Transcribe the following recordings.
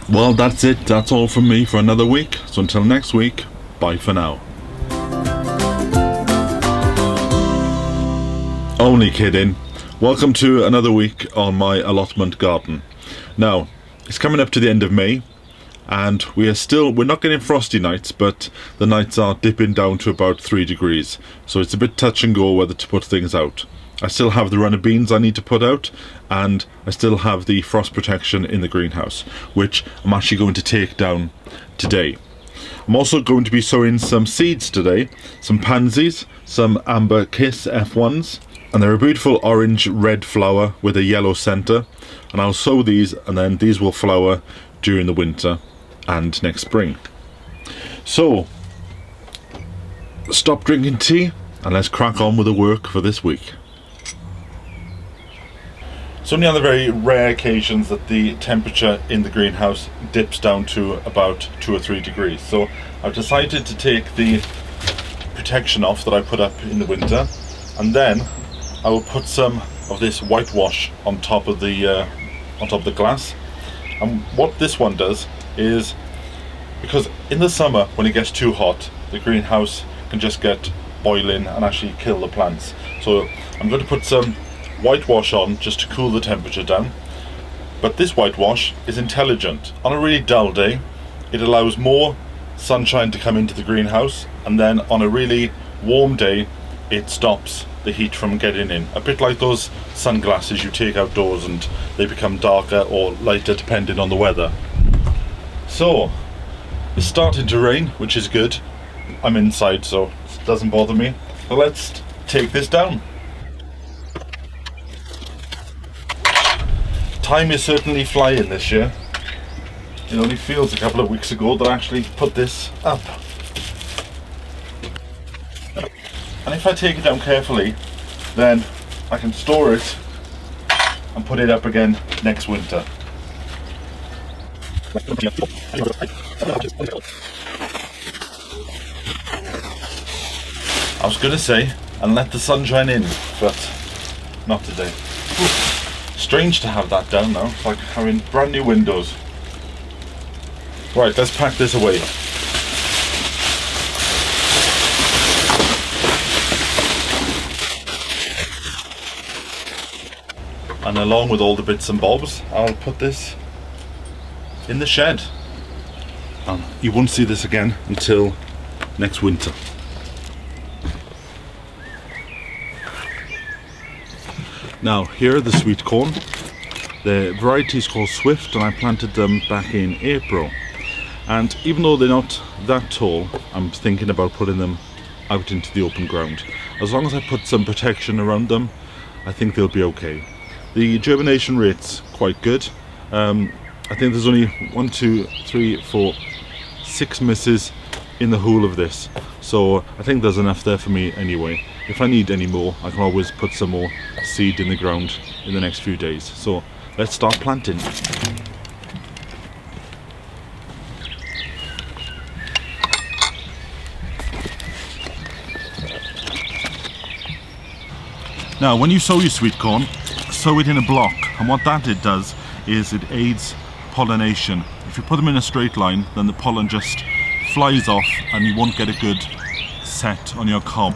Well, that's it. That's all from me for another week. So until next week, bye for now. Only kidding. Welcome to another week on my allotment garden. Now, it's coming up to the end of May, and we're not getting frosty nights, but the nights are dipping down to about 3 degrees, so it's a bit touch and go whether to put things out. I still have the run of beans I need to put out, and I still have the frost protection in the greenhouse, which I'm actually going to take down today. I'm also going to be sowing some seeds today, some pansies, some amber kiss F1s, and they're a beautiful orange-red flower with a yellow centre, and I'll sow these, and then these will flower during the winter and next spring. So, stop drinking tea, and let's crack on with the work for this week. It's only on the very rare occasions that the temperature in the greenhouse dips down to about 2 or 3 degrees. So I've decided to take the protection off that I put up in the winter, and then I will put some of this whitewash on top of the glass. And what this one does is, because in the summer when it gets too hot, the greenhouse can just get boiling and actually kill the plants. So I'm going to put some whitewash on just to cool the temperature down. But this whitewash is intelligent. On a really dull day, it allows more sunshine to come into the greenhouse, and then on a really warm day, it stops the heat from getting in. A bit like those sunglasses you take outdoors and they become darker or lighter depending on the weather. So, it's starting to rain, which is good. I'm inside, so it doesn't bother me. So let's take this down. Time is certainly flying this year. It only feels a couple of weeks ago that I actually put this up. And if I take it down carefully, then I can store it and put it up again next winter. I was going to say, and let the sunshine in, but not today. Strange to have that down now. It's like having brand new windows. Right, let's pack this away. And along with all the bits and bobs, I'll put this in the shed. And you won't see this again until next winter. Now, here are the sweetcorn. The variety is called Swift, and I planted them back in April. And even though they're not that tall, I'm thinking about putting them out into the open ground. As long as I put some protection around them, I think they'll be okay. The germination rate's quite good. I think there's only 1, 2, 3, 4, 6 misses in the whole of this. So I think there's enough there for me anyway. If I need any more, I can always put some more seed in the ground in the next few days. So let's start planting. Now, when you sow your sweet corn, sow it in a block, and what that does is it aids pollination. If you put them in a straight line, then the pollen just flies off and you won't get a good set on your cob.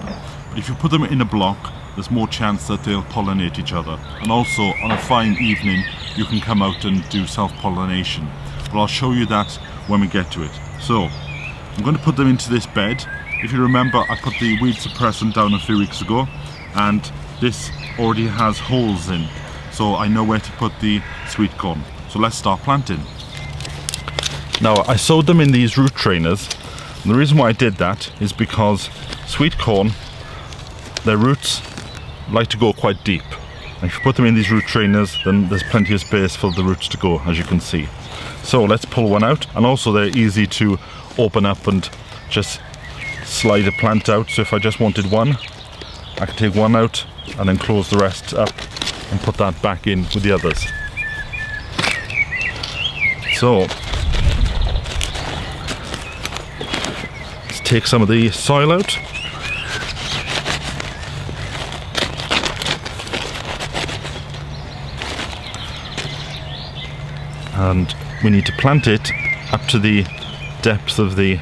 But if you put them in a block, there's more chance that they'll pollinate each other. And also, on a fine evening, you can come out and do self-pollination. But I'll show you that when we get to it. So, I'm going to put them into this bed. If you remember, I put the weed suppressant down a few weeks ago, and this already has holes in, so I know where to put the sweet corn. So let's start planting. Now, I sowed them in these root trainers, and the reason why I did that is because sweet corn, their roots like to go quite deep. And if you put them in these root trainers, then there's plenty of space for the roots to go, as you can see. So let's pull one out, and also they're easy to open up and just slide a plant out. So if I just wanted one, I can take one out and then close the rest up and put that back in with the others. So let's take some of the soil out. And we need to plant it up to the depth of the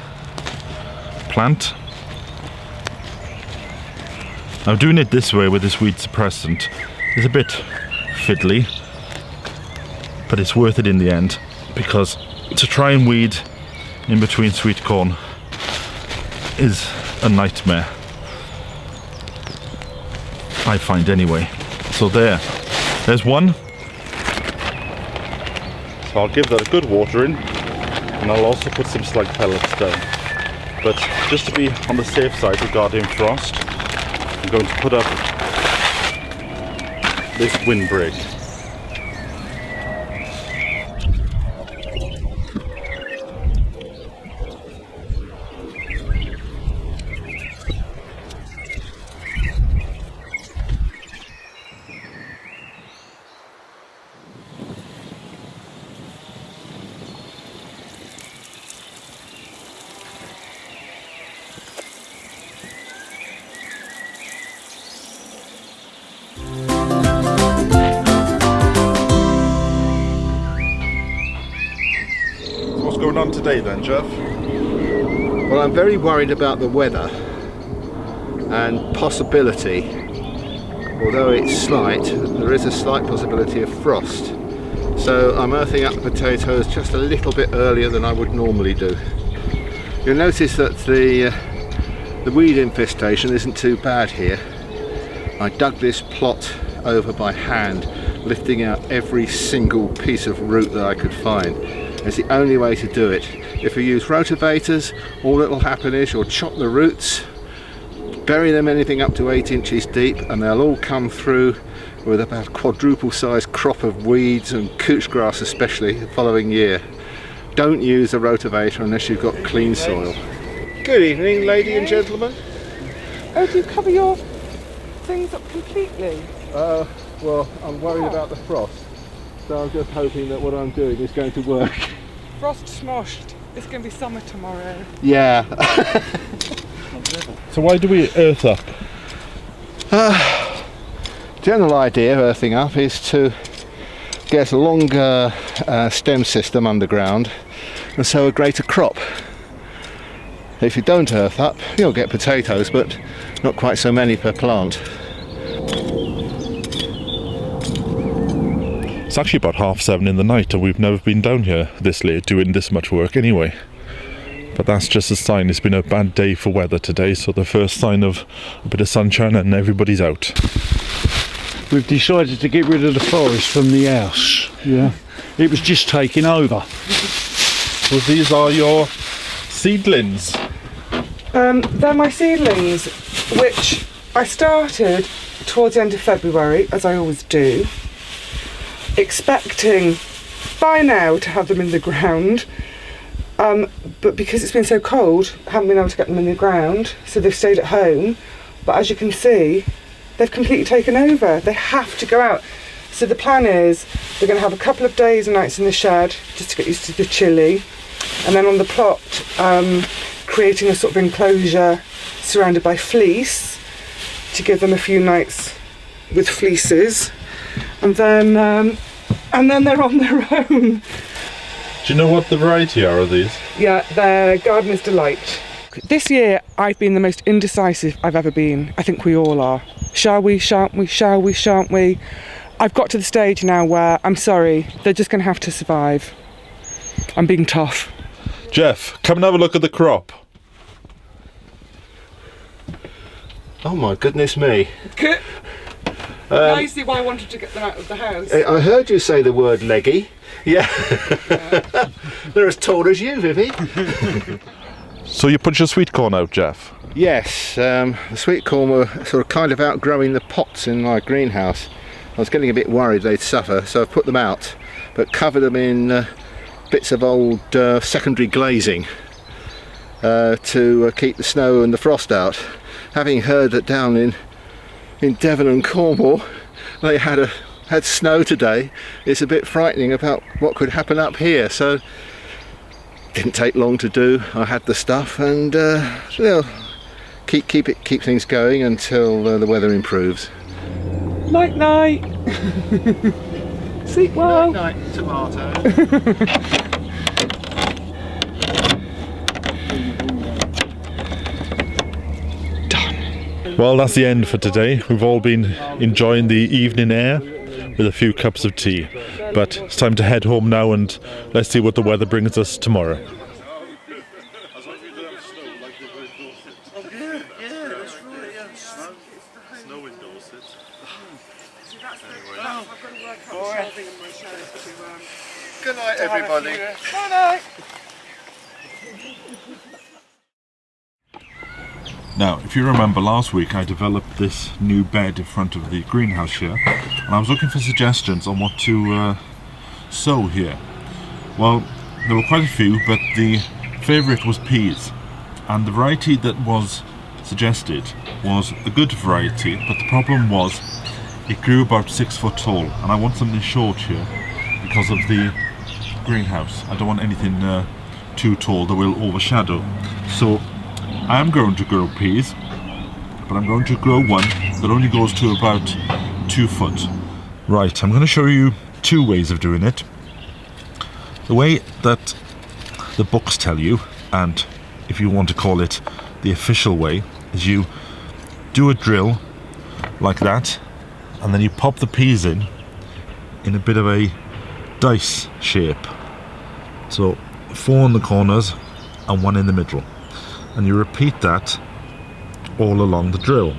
plant. Now doing it this way with this weed suppressant is a bit fiddly, but it's worth it in the end, because to try and weed in between sweet corn is a nightmare, I find anyway. So there's one. So I'll give that a good watering, and I'll also put some slag pellets down. But just to be on the safe side regarding frost, I'm going to put up this windbreak. What's going on today then, Geoff? Well, I'm very worried about the weather and possibility, although it's slight, there is a slight possibility of frost. So I'm earthing up the potatoes just a little bit earlier than I would normally do. You'll notice that the weed infestation isn't too bad here. I dug this plot over by hand, lifting out every single piece of root that I could find. It's the only way to do it. If you use rotavators, all that will happen is you'll chop the roots, bury them anything up to 8 inches deep, and they'll all come through with about a quadruple sized crop of weeds and couch grass especially the following year. Don't use a rotavator unless you've got clean soil. Good evening, lady and gentlemen. Oh, do you cover your things up completely? Well, I'm worried about the frost, so I'm just hoping that what I'm doing is going to work. Frost smoshed. It's going to be summer tomorrow. Yeah. So why do we earth up? General idea of earthing up is to get a longer stem system underground and sow a greater crop. If you don't earth up, you'll get potatoes, but not quite so many per plant. It's actually about 7:30 in the night, and we've never been down here this late doing this much work anyway. But that's just a sign. It's been a bad day for weather today, so the first sign of a bit of sunshine and everybody's out. We've decided to get rid of the forest from the house. Yeah. It was just taking over. Well, these are your seedlings. They're my seedlings, which I started towards the end of February, as I always do, expecting by now to have them in the ground. But because it's been so cold, I haven't been able to get them in the ground, so they've stayed at home. But as you can see, they've completely taken over. They have to go out. So the plan is they're going to have a couple of days and nights in the shed just to get used to the chilly, and then on the plot creating a sort of enclosure surrounded by fleece to give them a few nights with fleeces, and then they're on their own. Do you know what the variety are of these? Yeah, they're Gardener's Delight. This year I've been the most indecisive I've ever been. I think we all are. Shall we, shan't we, shall we, shan't we? I've got to the stage now where, I'm sorry, they're just going to have to survive. I'm being tough. Geoff, come and have a look at the crop. Oh my goodness me. Now you see why I wanted to get them out of the house. I heard you say the word leggy. Yeah. They're as tall as you, Vivi. So you put your sweet corn out, Geoff? Yes, the sweet corn were sort of kind of outgrowing the pots in my greenhouse. I was getting a bit worried they'd suffer, so I've put them out, but covered them in bits of old secondary glazing to keep the snow and the frost out. Having heard that down in Devon and Cornwall they had snow today, it's a bit frightening about what could happen up here. So it didn't take long to do. I had the stuff, and keep things going until the weather improves. Night night. Sleep well. Night night, tomato. Well, that's the end for today. We've all been enjoying the evening air with a few cups of tea. But it's time to head home now, and let's see what the weather brings us tomorrow. Good night, everybody. Good night. Now, if you remember last week, I developed this new bed in front of the greenhouse here, and I was looking for suggestions on what to sow here. Well, there were quite a few, but the favourite was peas, and the variety that was suggested was a good variety, but the problem was it grew about 6 foot tall, and I want something short here because of the greenhouse. I don't want anything too tall that will overshadow. So I am going to grow peas, but I'm going to grow one that only goes to about 2 foot. Right, I'm going to show you 2 ways of doing it. The way that the books tell you, and if you want to call it the official way, is you do a drill like that, and then you pop the peas in a bit of a dice shape. So 4 in the corners and 1 in the middle. And you repeat that all along the drill.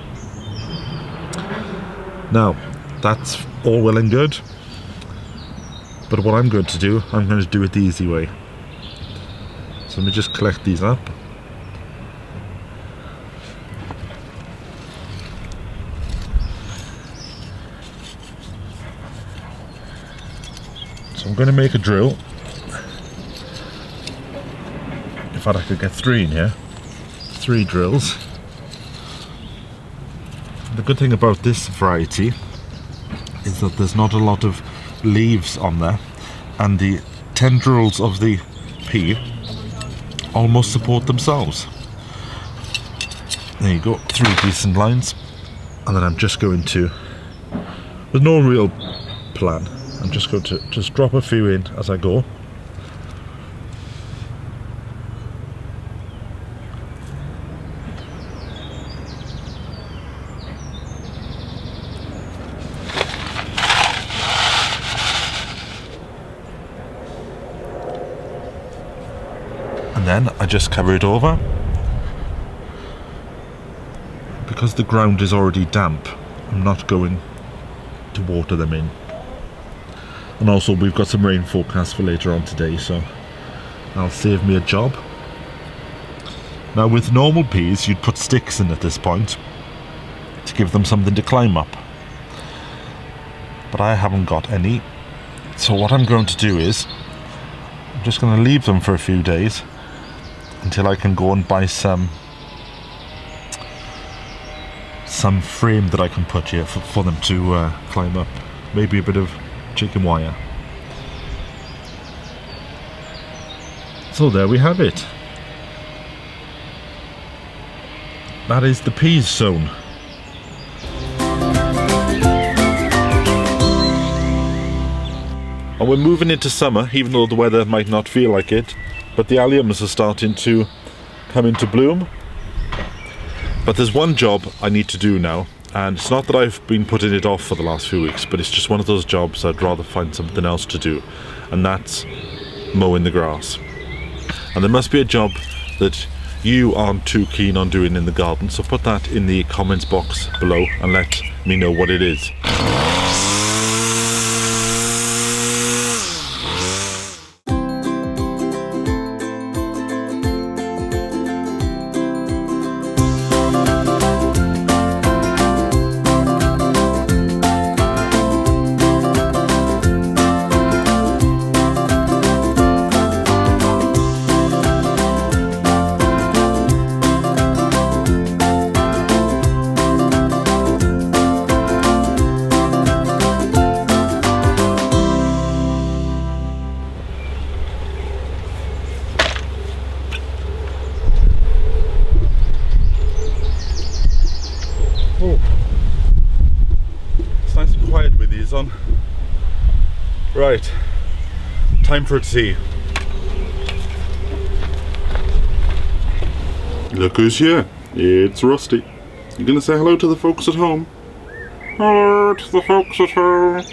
Now, that's all well and good, but what I'm going to do, I'm going to do it the easy way. So let me just collect these up. So I'm going to make a drill. In fact, I could get 3 in here. 3 drills. The good thing about this variety is that there's not a lot of leaves on there, and the tendrils of the pea almost support themselves. There you go, 3 decent lines, and then I'm just going to, with no real plan, I'm just going to just drop a few in as I go. And then I just cover it over. Because the ground is already damp, I'm not going to water them in. And also we've got some rain forecast for later on today, so that'll save me a job. Now with normal peas you'd put sticks in at this point to give them something to climb up. But I haven't got any. So what I'm going to do is, I'm just going to leave them for a few days until I can go and buy some frame that I can put here for them to climb up. Maybe a bit of chicken wire. So there we have it. That is the peas sown. And we're moving into summer, even though the weather might not feel like it, but the alliums are starting to come into bloom. But there's one job I need to do now, and it's not that I've been putting it off for the last few weeks, but it's just one of those jobs I'd rather find something else to do, and that's mowing the grass. And there must be a job that you aren't too keen on doing in the garden, so put that in the comments box below and let me know what it is. On. Right, time for tea. Look who's here. It's Rusty. You gonna say hello to the folks at home? Hello to the folks at home.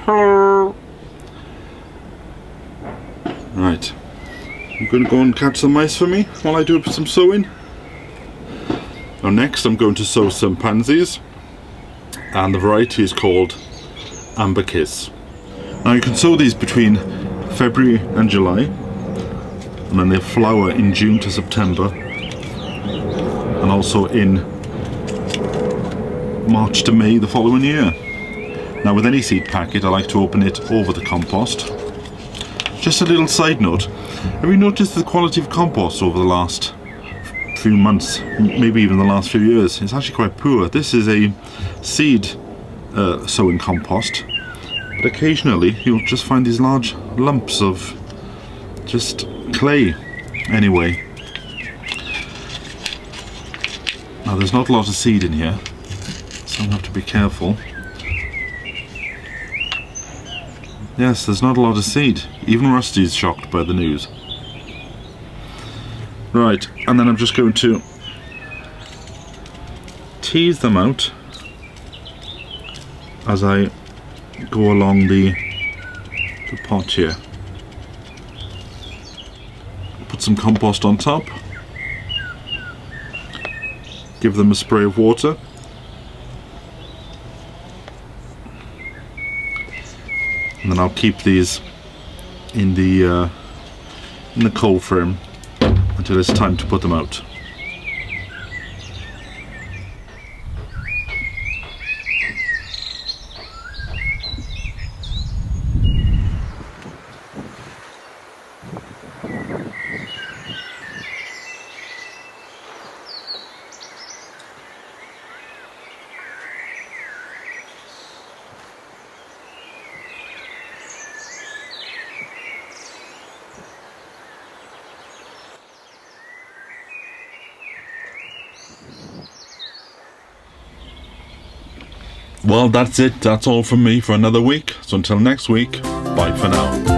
Hello. Right. You're gonna go and catch some mice for me while I do some sowing? Now next I'm going to sow some pansies, and the variety is called Amber Kiss. Now you can sow these between February and July, and then they flower in June to September, and also in March to May the following year. Now with any seed packet I like to open it over the compost. Just a little side note, have you noticed the quality of compost over the last few months, maybe even the last few years? It's actually quite poor. This is a seed sowing compost, but occasionally you'll just find these large lumps of just clay. Anyway, now there's not a lot of seed in here, so I have to be careful. Yes, there's not a lot of seed. Even Rusty's shocked by the news. Right, and then I'm just going to tease them out as I go along the pot here. Put some compost on top. Give them a spray of water. And then I'll keep these in the cold frame until it's time to put them out. Well, that's it. That's all from me for another week. So until next week, bye for now.